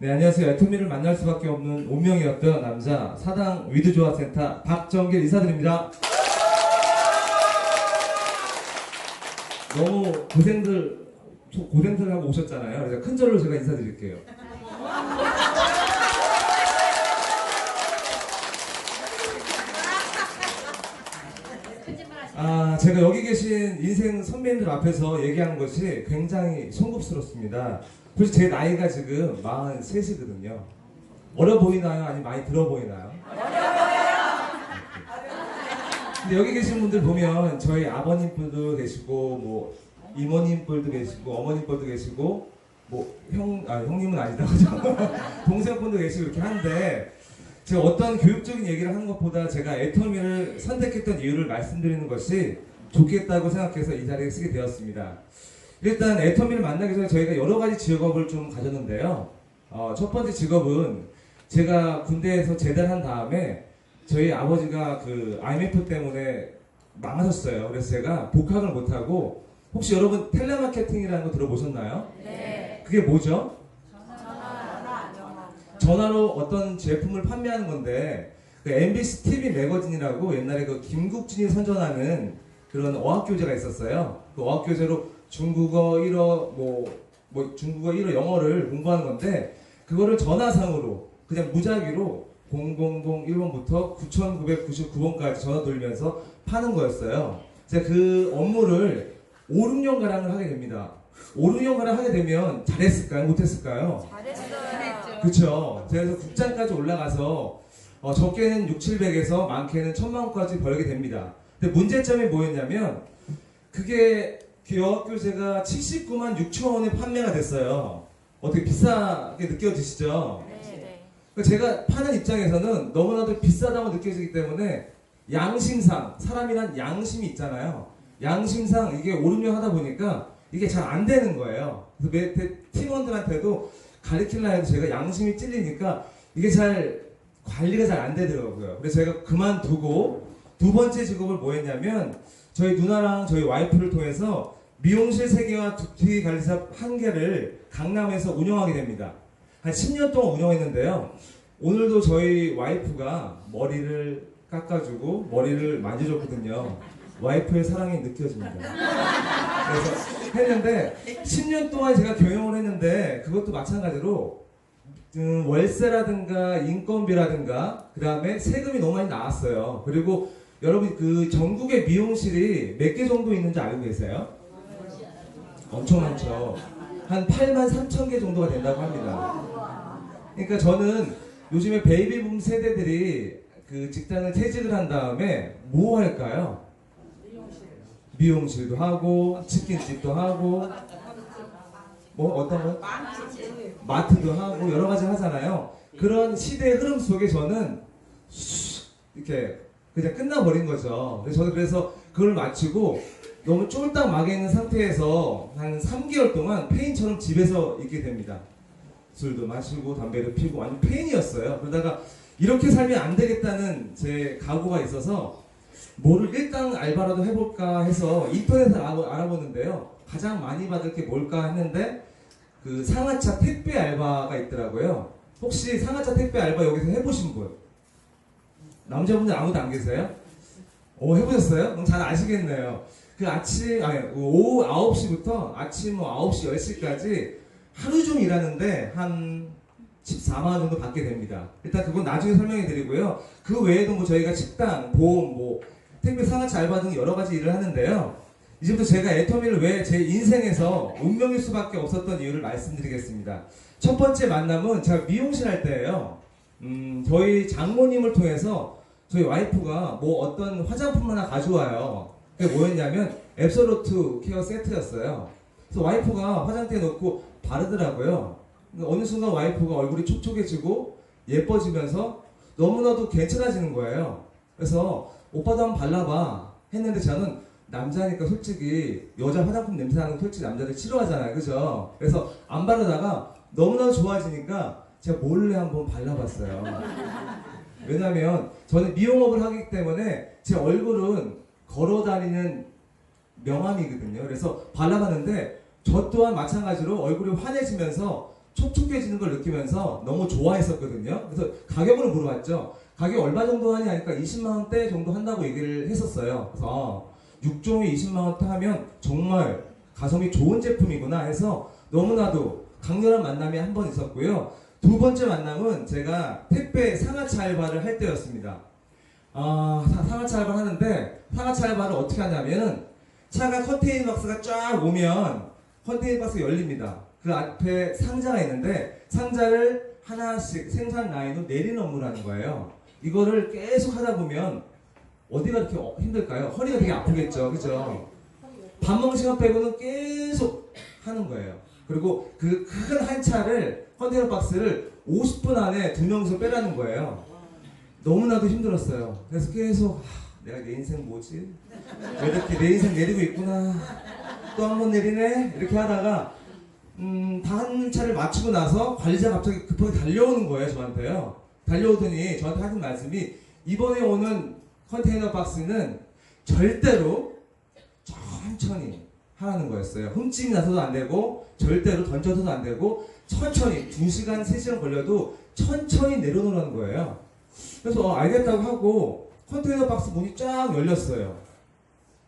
네, 안녕하세요. 애터미를 만날 수밖에 없는 운명이었던 남자 사당 위드조합센터 박정길 인사드립니다. 너무 고생들 하고 오셨잖아요. 그래서 큰 절로 제가 인사드릴게요. 제가 여기 계신 인생 선배님들 앞에서 얘기하는 것이 굉장히 송구스럽습니다. 솔직히 제 나이가 지금 43이거든요. 어려 보이나요? 아니면 많이 들어 보이나요? 근데 여기 계신 분들 보면 저희 아버님들도 계시고 뭐 이모님들도 계시고 어머님들도 계시고 뭐 형님은 아니다 그죠? 동생분도 계시고 이렇게 한데 제가 어떤 교육적인 얘기를 하는 것보다 제가 애터미를 선택했던 이유를 말씀드리는 것이 좋겠다고 생각해서 이 자리에 쓰게 되었습니다. 일단 애터미를 만나기 전에 저희가 여러 가지 직업을 좀 가졌는데요. 첫 번째 직업은 제가 군대에서 제대한 다음에 저희 아버지가 그 IMF 때문에 망하셨어요. 그래서 제가 복학을 못하고 혹시 여러분 텔레마케팅이라는 거 들어보셨나요? 네. 그게 뭐죠? 전화로 어떤 제품을 판매하는 건데 그 MBC TV 매거진이라고 옛날에 그 김국진이 선전하는 그런 어학교재가 있었어요. 그 어학교재로 중국어 1어 중국어 1어 영어를 공부하는 건데 그거를 전화상으로 그냥 무작위로 0001번부터 9999번까지 전화 돌리면서 파는 거였어요. 제가 그 업무를 5, 6년가량을 하게 됩니다. 5, 6년가량 하게 되면 잘했을까요? 못했을까요? 잘했어요. 그쵸. 그래서 국장까지 올라가서 적게는 6, 700에서 많게는 1000만 원까지 벌게 됩니다. 근데 문제점이 뭐였냐면 그게 여학교재가 79만 6천 원에 판매가 됐어요. 어떻게 비싸게 느껴지시죠? 네. 제가 파는 입장에서는 너무나도 비싸다고 느껴지기 때문에 양심상 사람이란 양심이 있잖아요. 양심상 이게 5, 6년 하다 보니까 이게 잘 안 되는 거예요. 그래서 매 팀원들한테도 가르치려 해도 제가 양심이 찔리니까 이게 잘 관리가 잘 안 되더라고요. 그래서 제가 그만두고 두 번째 직업을 뭐 했냐면 저희 누나랑 저희 와이프를 통해서 미용실 3개와 두피 관리샵 1개를 강남에서 운영하게 됩니다. 한 10년 동안 운영했는데요. 오늘도 저희 와이프가 머리를 깎아주고 머리를 만져줬거든요. 와이프의 사랑이 느껴집니다. 그래서 했는데 10년 동안 제가 경영을 했는데 그것도 마찬가지로 월세라든가 인건비라든가 그 다음에 세금이 너무 많이 나왔어요. 그리고 여러분 그 전국의 미용실이 몇 개 정도 있는지 알고 계세요? 엄청 많죠. 한 8만 3천 개 정도가 된다고 합니다. 그러니까 저는 요즘에 베이비붐 세대들이 그 직장을 퇴직을 한 다음에 뭐 할까요? 미용실도 하고 치킨집도 하고 뭐 어떤 거? 마트도 하고 여러 가지 하잖아요. 그런 시대의 흐름 속에 저는 이렇게 그냥 끝나버린 거죠. 저는 그래서 그걸 마치고 너무 쫄딱 막에 있는 상태에서 한 3개월 동안 페인처럼 집에서 있게 됩니다. 술도 마시고 담배도 피우고 완전 페인이었어요. 그러다가 이렇게 살면 안 되겠다는 제 각오가 있어서 뭐를 일당 알바라도 해볼까 해서 인터넷을 알아보는데요. 가장 많이 받을 게 뭘까 했는데 그 상하차 택배 알바가 있더라고요. 혹시 상하차 택배 알바 여기서 해보신 분? 남자분들 아무도 안 계세요? 해보셨어요? 그럼 잘 아시겠네요. 그 오후 9시부터 아침 9시, 10시까지 하루 종일 일하는데 한 14만 원 정도 받게 됩니다. 일단 그건 나중에 설명해 드리고요. 그 외에도 뭐 저희가 식당, 보험, 택배 상하차 알바 등 여러 가지 일을 하는데요. 이제부터 제가 애터미를 왜 제 인생에서 운명일 수밖에 없었던 이유를 말씀드리겠습니다. 첫 번째 만남은 제가 미용실 할 때예요. 저희 장모님을 통해서 저희 와이프가 뭐 어떤 화장품 하나 가져와요. 그게 뭐였냐면 앱솔루트 케어 세트였어요. 그래서 와이프가 화장대에 넣고 바르더라고요. 어느 순간 와이프가 얼굴이 촉촉해지고 예뻐지면서 너무나도 괜찮아지는 거예요. 그래서 오빠도 한번 발라봐 했는데 저는 남자니까 솔직히 여자 화장품 냄새나는 거 솔직히 남자들 싫어하잖아요. 그죠? 그래서 안 바르다가 너무나도 좋아지니까 제가 몰래 한번 발라봤어요. 왜냐면 저는 미용업을 하기 때문에 제 얼굴은 걸어다니는 명함이거든요. 그래서 발라봤는데 저 또한 마찬가지로 얼굴이 환해지면서 촉촉해지는 걸 느끼면서 너무 좋아했었거든요. 그래서 가격으로 물어봤죠. 가격 얼마 정도 하냐 하니까 20만 원대 정도 한다고 얘기를 했었어요. 그래서 6종이 20만 원대 하면 정말 가성비 좋은 제품이구나 해서 너무나도 강렬한 만남이 한 번 있었고요. 두 번째 만남은 제가 택배 상하차 알바를 할 때였습니다. 상하차 알바를 하는데 상하차 알바를 어떻게 하냐면 차가 컨테이너 박스가 쫙 오면 컨테이너 박스가 열립니다. 그 앞에 상자가 있는데 상자를 하나씩 생산 라인으로 내리는 업무를 하는 거예요. 이거를 계속 하다 보면 어디가 이렇게 힘들까요? 허리가 되게 아프겠죠. 그죠? 밥 먹는 시간 빼고는 계속 하는 거예요. 그리고 그 큰 한 차를 컨테이너 박스를 50분 안에 2명이서 빼라는 거예요. 너무나도 힘들었어요. 그래서 계속 내가 내 인생 뭐지? 왜 이렇게 내 인생 내리고 있구나. 또 한 번 내리네? 이렇게 하다가 다 한 차를 마치고 나서 관리자가 갑자기 급하게 달려오는 거예요. 저한테요. 달려오더니 저한테 하는 말씀이 이번에 오는 컨테이너 박스는 절대로 천천히 하라는 거였어요. 흠집이 나서도 안 되고 절대로 던져서도 안 되고 천천히 2시간, 3시간 걸려도 천천히 내려놓으라는 거예요. 그래서 알겠다고 하고 컨테이너 박스 문이 쫙 열렸어요.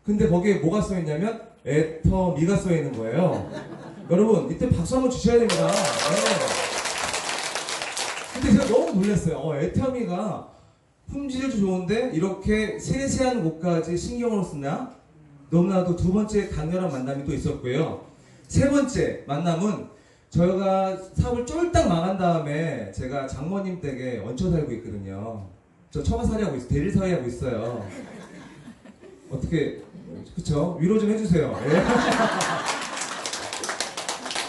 근데 거기에 뭐가 써있냐면 애터미가 써있는 거예요. 여러분 이때 박수 한번 주셔야 됩니다. 네. 근데 제가 너무 놀랐어요. 애터미가 품질도 좋은데 이렇게 세세한 곳까지 신경을 쓰나? 너무나도 두 번째 강렬한 만남이 또 있었고요. 세 번째 만남은 저희가 사업을 쫄딱 망한 다음에 제가 장모님 댁에 얹혀 살고 있거든요. 저 처가살이 하고 있어요. 대리사위 하고 있어요. 어떻게 그쵸? 위로 좀 해주세요. 예.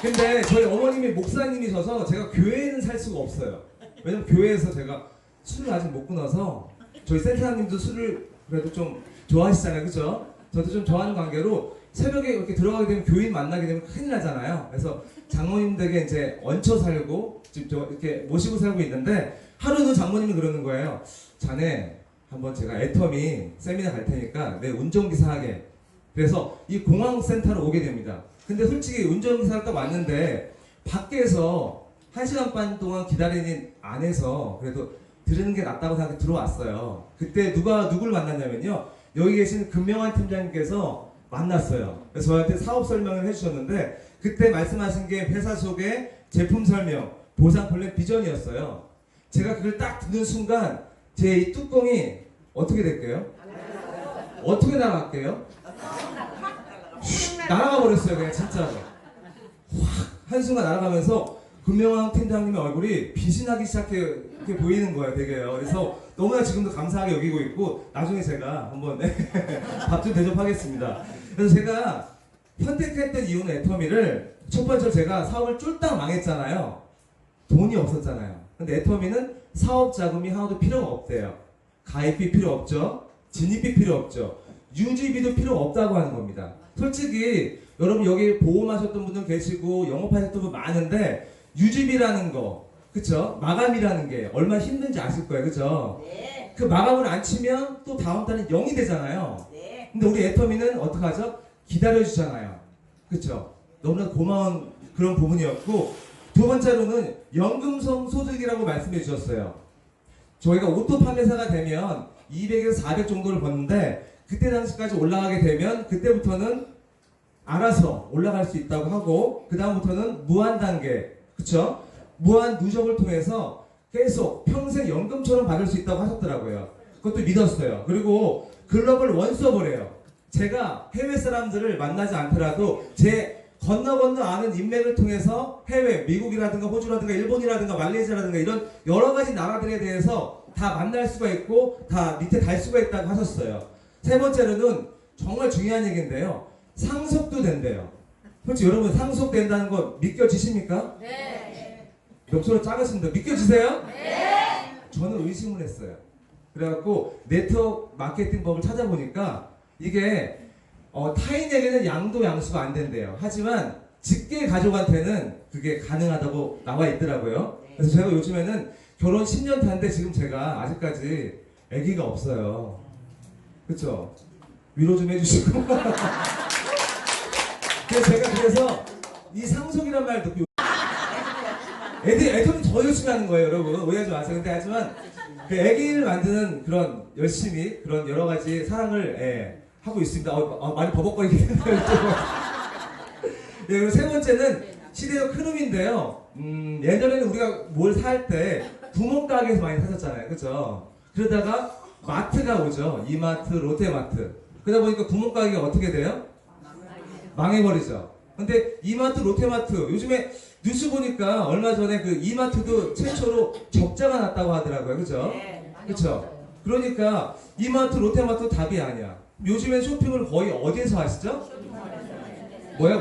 근데 저희 어머님이 목사님이셔서 제가 교회에는 살 수가 없어요. 왜냐면 교회에서 제가 술을 아직 못 끊어서 저희 센터장님도 술을 그래도 좀 좋아하시잖아요. 그죠? 저도 좀 좋아하는 관계로 새벽에 이렇게 들어가게 되면 교인 만나게 되면 큰일 나잖아요. 그래서 장모님 댁에 이제 얹혀 살고 지금 이렇게 모시고 살고 있는데 하루는 장모님이 그러는 거예요. 자네 한번 제가 애터미 세미나 갈 테니까 내 운전기사 하게. 그래서 이 공항센터로 오게 됩니다. 근데 솔직히 운전기사를 딱 왔는데 밖에서 1시간 반 동안 기다리는 안에서 그래도 들으는 게 낫다고 생각해 들어왔어요. 그때 누굴 만났냐면요. 여기 계신 금명환 팀장님께서 만났어요. 그래서 저한테 사업 설명을 해주셨는데 그때 말씀하신 게 회사 소개, 제품 설명, 보상 플랜 비전이었어요. 제가 그걸 딱 듣는 순간 제 이 뚜껑이 어떻게 될게요? 어떻게 날아갈게요? 날아가 버렸어요. 그냥 진짜로. 확 한순간 날아가면서 금명환 팀장님의 얼굴이 빛이 나기 시작해 이렇게 보이는 거예요. 되게요. 그래서 너무나 지금도 감사하게 여기고 있고 나중에 제가 한번 밥 좀 대접하겠습니다. 그래서 제가 선택했던 이유는 애터미를 첫 번째로 제가 사업을 쫄딱 망했잖아요. 돈이 없었잖아요. 근데 애터미는 사업 자금이 하나도 필요가 없대요. 가입비 필요 없죠. 진입비 필요 없죠. 유지비도 필요 없다고 하는 겁니다. 솔직히 여러분 여기 보험하셨던 분들 계시고 영업하셨던 분 많은데 유지비라는 거 그쵸? 마감이라는 게 얼마나 힘든지 아실 거예요. 그쵸? 네. 그 마감을 안 치면 또 다음 달은 0이 되잖아요. 네. 근데 우리 애터미는 어떡하죠? 기다려주잖아요. 그쵸? 너무나 고마운 그런 부분이었고 두 번째로는 연금성 소득이라고 말씀해 주셨어요. 저희가 오토 판매사가 되면 200에서 400 정도를 버는데 그때 당시까지 올라가게 되면 그때부터는 알아서 올라갈 수 있다고 하고 그 다음부터는 무한 단계 그쵸? 무한 누적을 통해서 계속 평생 연금처럼 받을 수 있다고 하셨더라고요. 그것도 믿었어요. 그리고 글로벌 원서버래요. 제가 해외 사람들을 만나지 않더라도 제 건너 아는 인맥을 통해서 해외, 미국이라든가 호주라든가 일본이라든가 말레이시아라든가 이런 여러 가지 나라들에 대해서 다 만날 수가 있고 다 밑에 달 수가 있다고 하셨어요. 세 번째로는 정말 중요한 얘기인데요. 상속도 된대요. 솔직히 여러분 상속된다는 거 믿겨지십니까? 네. 목소리 작으신데 믿겨지세요? 네. 저는 의심을 했어요. 그래갖고 네트워크 마케팅 법을 찾아보니까 이게 타인에게는 양도 양수가 안 된대요. 하지만 직계 가족한테는 그게 가능하다고 나와 있더라고요. 그래서 제가 요즘에는 결혼 10년 차인데 지금 제가 아직까지 아기가 없어요. 그쵸? 위로 좀 해주시고. 그래서 제가 이 상속이란 말 듣고 애들이 더 열심히 하는 거예요, 여러분. 오해하지 마세요. 근데 하지만 그 애기를 만드는 그런 열심히 그런 여러 가지 사랑을 하고 있습니다. 많이 버벅거리게 되네요. 예, 그리고 세 번째는 시대의 큰 흐름인데요. 예전에는 우리가 뭘 살 때 구멍가게에서 많이 샀었잖아요, 그렇죠? 그러다가 마트가 오죠. 이마트, 롯데마트. 그러다 보니까 구멍가게가 어떻게 돼요? 망해버리죠. 근데 이마트, 롯데마트 요즘에 뉴스 보니까 얼마 전에 그 이마트도 최초로 적자가 났다고 하더라고요, 그렇죠? 그렇죠. 그러니까 이마트, 롯데마트 답이 아니야. 요즘엔 쇼핑을 거의 어디에서 하시죠? 뭐야?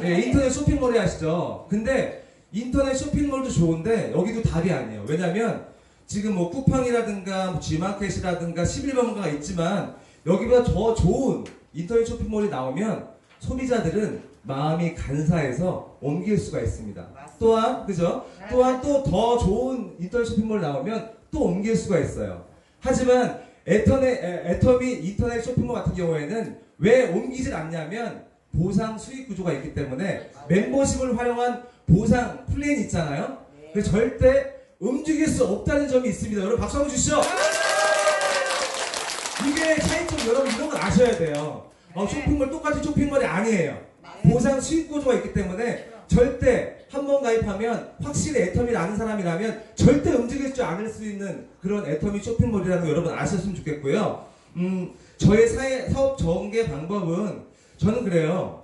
네, 인터넷 쇼핑몰에 하시죠. 근데 인터넷 쇼핑몰도 좋은데 여기도 답이 아니에요. 왜냐면 지금 뭐 쿠팡이라든가 G마켓이라든가 11번가가 있지만 여기보다 더 좋은 인터넷 쇼핑몰이 나오면 소비자들은 마음이 간사해서 옮길 수가 있습니다. 또한 그죠? 또한 또 더 좋은 인터넷 쇼핑몰 나오면 또 옮길 수가 있어요. 하지만 애터미 인터넷 쇼핑몰 같은 경우에는 왜 옮기질 않냐면 보상 수익 구조가 있기 때문에 멤버십을 활용한 보상 플랜 있잖아요. 그래서 절대 움직일 수 없다는 점이 있습니다. 여러분 박수 한번 주시죠. 이게 차이점 여러분 이런 걸 아셔야 돼요. 쇼핑몰 똑같이 쇼핑몰이 아니에요. 보상 수익 구조가 있기 때문에 절대 한 번 가입하면 확실히 애터미를 아는 사람이라면 절대 움직일 줄 않을 수 있는 그런 애터미 쇼핑몰이라는 거 여러분 아셨으면 좋겠고요. 저의 사업 전개 방법은 저는 그래요.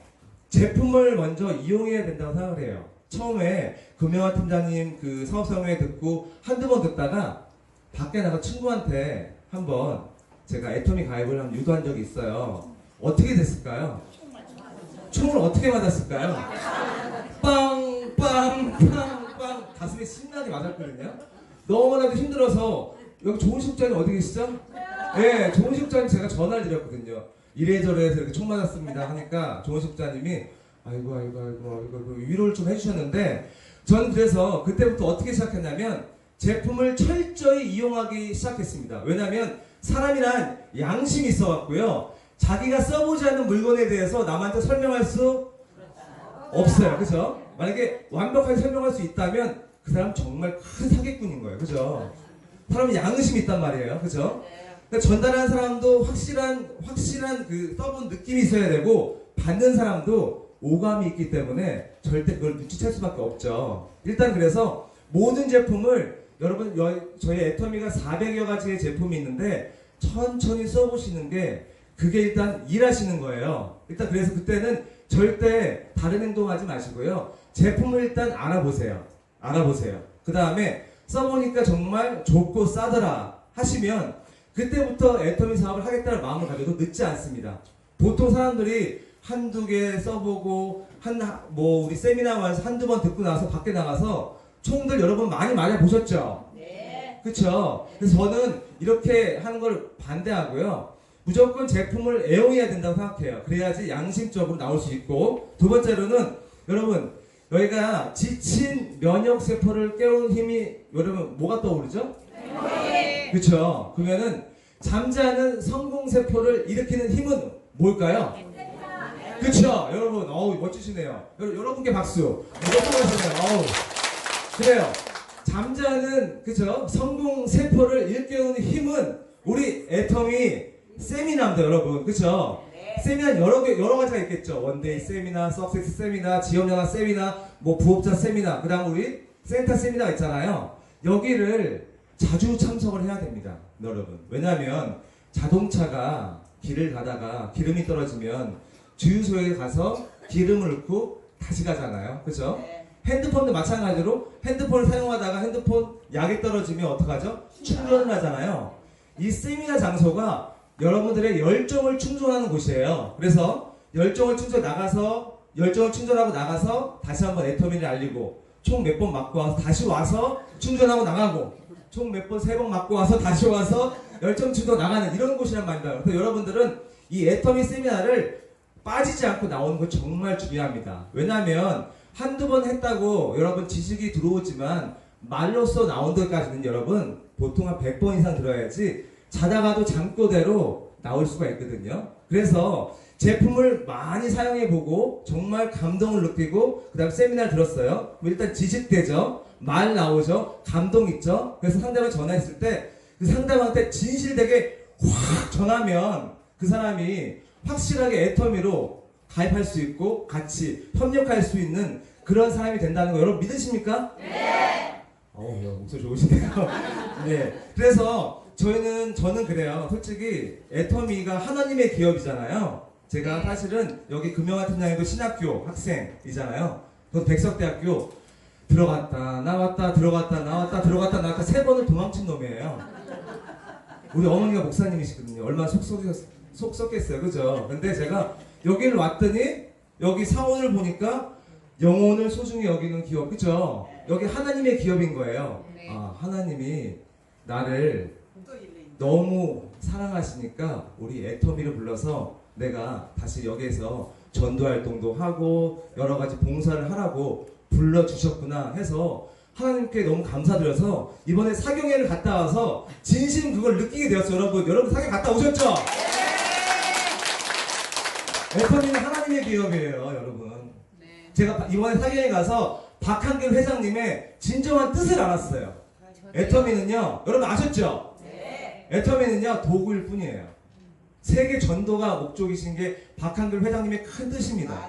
제품을 먼저 이용해야 된다고 생각을 해요. 처음에 금영화 팀장님 그 사업 설명회 듣고 한두 번 듣다가 밖에 나가 친구한테 한번 제가 애터미 가입을 한번 유도한 적이 있어요. 어떻게 됐을까요? 총을 어떻게 맞았을까요? 빵 가슴에 신나게 맞았거든요. 너무나도 힘들어서 여기 조은식장님 어디 계시죠? 네, 조은식장님 제가 전화를 드렸거든요. 이래저래 해서 이렇게 총 맞았습니다 하니까 조은식장님이 아이고 위로를 좀 해주셨는데 전 그래서 그때부터 어떻게 시작했냐면 제품을 철저히 이용하기 시작했습니다. 왜냐하면 사람이란 양심이 있어갖고요. 자기가 써보지 않는 물건에 대해서 남한테 설명할 수 없어요. 그죠? 만약에 완벽하게 설명할 수 있다면 그 사람 정말 큰 사기꾼인 거예요. 그죠? 사람은 양심이 있단 말이에요. 그죠? 그러니까 전달하는 사람도 확실한 그 써본 느낌이 있어야 되고 받는 사람도 오감이 있기 때문에 절대 그걸 눈치챌 수밖에 없죠. 일단 그래서 모든 제품을 여러분 저희 애터미가 400여 가지의 제품이 있는데 천천히 써보시는 게 그게 일단 일하시는 거예요. 일단 그래서 그때는 절대 다른 행동하지 마시고요. 제품을 일단 알아보세요. 그 다음에 써보니까 정말 좋고 싸더라 하시면 그때부터 애터미 사업을 하겠다는 마음을 가져도 늦지 않습니다. 보통 사람들이 한두 개 써보고 우리 세미나 와서 한두 번 듣고 나서 밖에 나가서 총들 여러분 많이 맞아보셨죠? 네. 그쵸? 그래서 저는 이렇게 하는 걸 반대하고요. 무조건 제품을 애용해야 된다고 생각해요. 그래야지 양심적으로 나올 수 있고 두 번째로는 여러분 여기가 지친 면역세포를 깨우는 힘이 여러분 뭐가 떠오르죠? 네. 그쵸? 그러면은 잠자는 성공세포를 일으키는 힘은 뭘까요? 그쵸? 여러분 멋지시네요. 여러분께 박수. 멋지시네요. 그래요. 잠자는 그쵸? 성공세포를 일깨우는 힘은 우리 애터미 세미나입니다, 여러분. 그쵸? 네. 세미나 여러 가지가 있겠죠. 원데이 세미나, 석세스 세미나, 지원연합 세미나, 부업자 세미나, 그 다음 우리 센터 세미나 있잖아요. 여기를 자주 참석을 해야 됩니다, 여러분. 왜냐하면 자동차가 길을 가다가 기름이 떨어지면 주유소에 가서 기름을 넣고 다시 가잖아요. 그죠? 네. 핸드폰도 마찬가지로 핸드폰을 사용하다가 핸드폰 약이 떨어지면 어떡하죠? 충전을 하잖아요. 이 세미나 장소가 여러분들의 열정을 충전하는 곳이에요. 그래서 열정을 충전하고 나가서 다시 한번 애터미를 알리고 총 몇 번 맞고 와서 다시 와서 충전하고 나가고 총 몇 번 3번 맞고 와서 다시 와서 열정 충전 나가는 이런 곳이란 말입니다. 그래서 여러분들은 이 애터미 세미나를 빠지지 않고 나오는 거 정말 중요합니다. 왜냐하면 한두 번 했다고 여러분 지식이 들어오지만 말로써 나온 데까지는 여러분 보통 한 100번 이상 들어야지 자다가도 잠꼬대로 나올 수가 있거든요. 그래서 제품을 많이 사용해보고 정말 감동을 느끼고 그 다음 세미나를 들었어요. 일단 지식되죠. 말 나오죠. 감동 있죠. 그래서 상대방 전화했을 때 그 상대방한테 진실되게 확 전하면 그 사람이 확실하게 애터미로 가입할 수 있고 같이 협력할 수 있는 그런 사람이 된다는 거 여러분 믿으십니까? 네! 목소리 좋으시네요. 네. 그래서 저는 그래요. 솔직히 애터미가 하나님의 기업이잖아요. 제가 사실은 여기 금영아 팀장님도 신학교 학생이잖아요. 저도 백석대학교 들어갔다 나왔다 들어갔다 나왔다 들어갔다 나왔다 3번을 도망친 놈이에요. 우리 어머니가 목사님이시거든요. 얼마나 속 썩겠어요. 그죠? 근데 제가 여기를 왔더니 여기 사원을 보니까 영혼을 소중히 여기는 기업. 그죠? 여기 하나님의 기업인 거예요. 하나님이 나를 너무 사랑하시니까 우리 애터미를 불러서 내가 다시 여기에서 전도활동도 하고 여러가지 봉사를 하라고 불러주셨구나 해서 하나님께 너무 감사드려서 이번에 사경회를 갔다 와서 진심 그걸 느끼게 되었어요. 여러분 사경 갔다 오셨죠? 애터미는 하나님의 기업이에요. 여러분. 제가 이번에 사경회 가서 박한길 회장님의 진정한 뜻을 알았어요. 애터미는요, 여러분 아셨죠? 애터미는요 도구일 뿐이에요. 세계 전도가 목적이신 게 박한길 회장님의 큰 뜻입니다.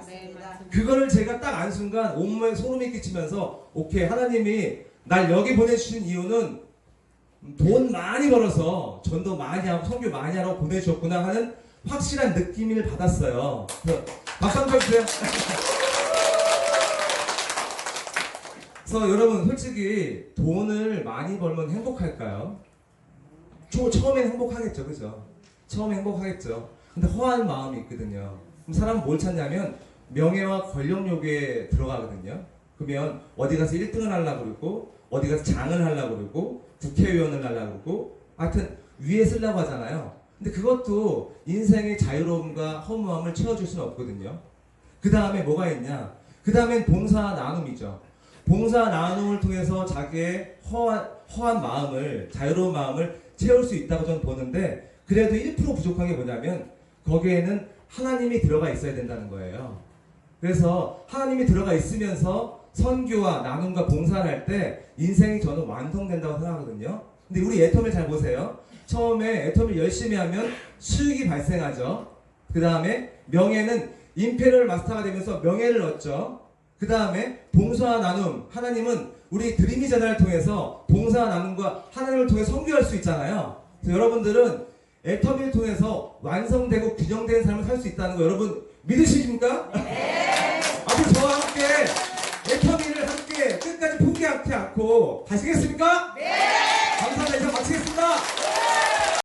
그거를 제가 딱 안 순간 온몸에 소름이 끼치면서 오케이, 하나님이 날 여기 보내주신 이유는 돈 많이 벌어서 전도 많이 하고 선교 많이 하라고 보내주셨구나 하는 확실한 느낌을 받았어요. 박수 한번 쳐주세요. 그래서 여러분 솔직히 돈을 많이 벌면 행복할까요? 처음엔 행복하겠죠. 그죠? 처음에 행복하겠죠. 근데 허한 마음이 있거든요. 그럼 사람은 뭘 찾냐면 명예와 권력 욕에 들어가거든요. 그러면 어디 가서 1등을 하려고 그러고 어디 가서 장을 하려고 그러고 국회의원을 하려고 그러고 하여튼 위에 쓰려고 하잖아요. 근데 그것도 인생의 자유로움과 허무함을 채워줄 수는 없거든요. 그 다음에 뭐가 있냐? 그 다음엔 봉사 나눔이죠. 봉사 나눔을 통해서 자기의 허한 마음을, 자유로운 마음을 채울 수 있다고 저는 보는데, 그래도 1% 부족한 게 뭐냐면 거기에는 하나님이 들어가 있어야 된다는 거예요. 그래서 하나님이 들어가 있으면서 선교와 나눔과 봉사를 할 때 인생이 저는 완성된다고 생각하거든요. 근데 우리 애터미 잘 보세요. 처음에 애터미 열심히 하면 수익이 발생하죠. 그 다음에 명예는 임페리얼 마스터가 되면서 명예를 얻죠. 그 다음에 봉사와 나눔, 하나님은 우리 드림이 재단을 통해서 봉사와 나눔과 하나님을 통해 선교할 수 있잖아요. 그래서 여러분들은 애터미를 통해서 완성되고 균형된 삶을 살 수 있다는 거 여러분 믿으십니까? 네. 앞으로 저와 함께 애터미를 함께 끝까지 포기하지 않고 가시겠습니까? 네.